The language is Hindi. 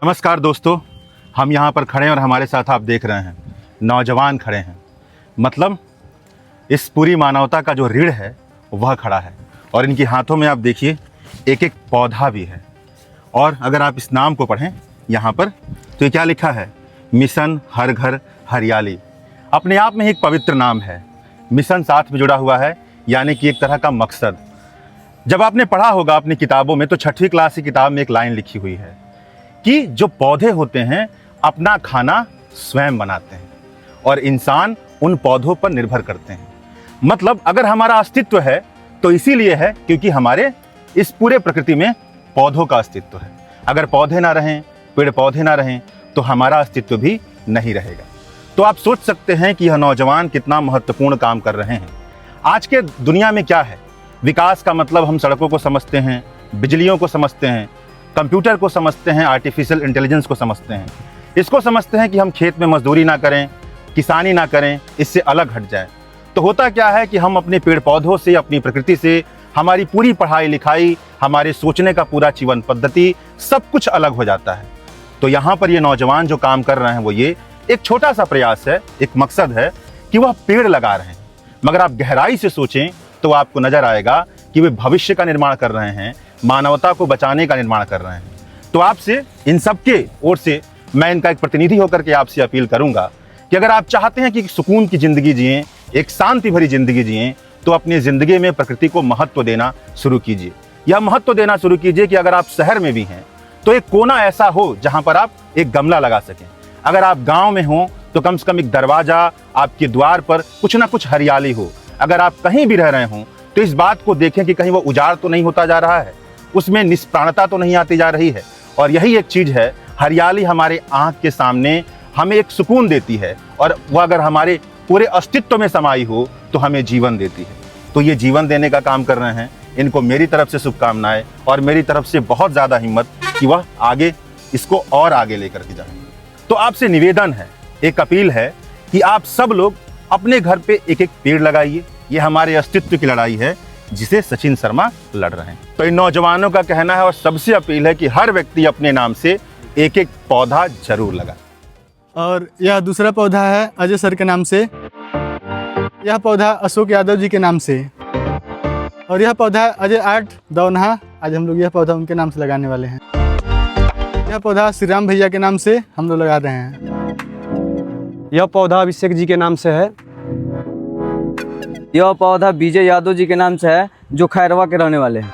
नमस्कार दोस्तों, हम यहाँ पर खड़े हैं और हमारे साथ आप देख रहे हैं नौजवान खड़े हैं। मतलब इस पूरी मानवता का जो रीढ़ है वह खड़ा है और इनके हाथों में आप देखिए एक एक पौधा भी है। और अगर आप इस नाम को पढ़ें यहाँ पर तो ये क्या लिखा है, मिशन हर घर हरियाली। अपने आप में एक पवित्र नाम है। मिशन साथ में जुड़ा हुआ है, यानी कि एक तरह का मकसद। जब आपने पढ़ा होगा अपनी किताबों में तो 6वीं क्लास की किताब में एक लाइन लिखी हुई है कि जो पौधे होते हैं अपना खाना स्वयं बनाते हैं और इंसान उन पौधों पर निर्भर करते हैं। मतलब अगर हमारा अस्तित्व है तो इसीलिए है क्योंकि हमारे इस पूरे प्रकृति में पौधों का अस्तित्व है। अगर पौधे ना रहें, पेड़ पौधे ना रहें तो हमारा अस्तित्व भी नहीं रहेगा। तो आप सोच सकते हैं कि यह नौजवान कितना महत्वपूर्ण काम कर रहे हैं। आज के दुनिया में क्या है, विकास का मतलब हम सड़कों को समझते हैं, बिजलियों को समझते हैं, कंप्यूटर को समझते हैं, आर्टिफिशियल इंटेलिजेंस को समझते हैं। इसको समझते हैं कि हम खेत में मजदूरी ना करें, किसानी ना करें, इससे अलग हट जाएं। तो होता क्या है कि हम अपने पेड़ पौधों से, अपनी प्रकृति से, हमारी पूरी पढ़ाई लिखाई, हमारे सोचने का पूरा जीवन पद्धति सब कुछ अलग हो जाता है। तो यहाँ पर ये नौजवान जो काम कर रहे हैं वो ये एक छोटा सा प्रयास है, एक मकसद है कि वह पेड़ लगा रहे हैं। मगर आप गहराई से सोचें तो आपको नजर आएगा कि वे भविष्य का निर्माण कर रहे हैं, मानवता को बचाने का निर्माण कर रहे हैं। तो आपसे इन सबके ओर से मैं इनका एक प्रतिनिधि होकर के आपसे अपील करूंगा कि अगर आप चाहते हैं कि सुकून की जिंदगी जिएं, एक शांति भरी जिंदगी जिएं, तो अपनी जिंदगी में प्रकृति को महत्व देना शुरू कीजिए। यह महत्व देना शुरू कीजिए कि अगर आप शहर में भी हैं तो एक कोना ऐसा हो जहां पर आप एक गमला लगा सकें। अगर आप गांव में हो तो कम से कम एक दरवाजा, आपके द्वार पर कुछ ना कुछ हरियाली हो। अगर आप कहीं भी रह रहे हों तो इस बात को देखें कि कहीं वो उजाड़ तो नहीं होता जा रहा है, उसमें निष्प्राणता तो नहीं आती जा रही है। और यही एक चीज है, हरियाली हमारे आंख के सामने हमें एक सुकून देती है और वह अगर हमारे पूरे अस्तित्व में समाई हो तो हमें जीवन देती है। तो ये जीवन देने का काम कर रहे हैं। इनको मेरी तरफ से शुभकामनाएं और मेरी तरफ से बहुत ज्यादा हिम्मत कि वह आगे इसको और आगे लेकर के जाए। तो आपसे निवेदन है, एक अपील है कि आप सब लोग अपने घर पे एक एक पेड़ लगाइए। ये हमारे अस्तित्व की लड़ाई है जिसे सचिन शर्मा लड़ रहे हैं। तो इन नौजवानों का कहना है और सबसे अपील है कि हर व्यक्ति अपने नाम से एक एक पौधा जरूर लगाए। और यह दूसरा पौधा है अजय सर के नाम से, यह पौधा अशोक यादव जी के नाम से, और यह पौधा अजय आर्ट दौनहा, आज हम लोग यह पौधा उनके नाम से लगाने वाले हैं। यह पौधा श्री राम भैया के नाम से हम लोग लगा रहे हैं। यह पौधा अभिषेक जी के नाम से है। यह पौधा विजय यादव जी के नाम से है, जो खैरवा के रहने वाले हैं।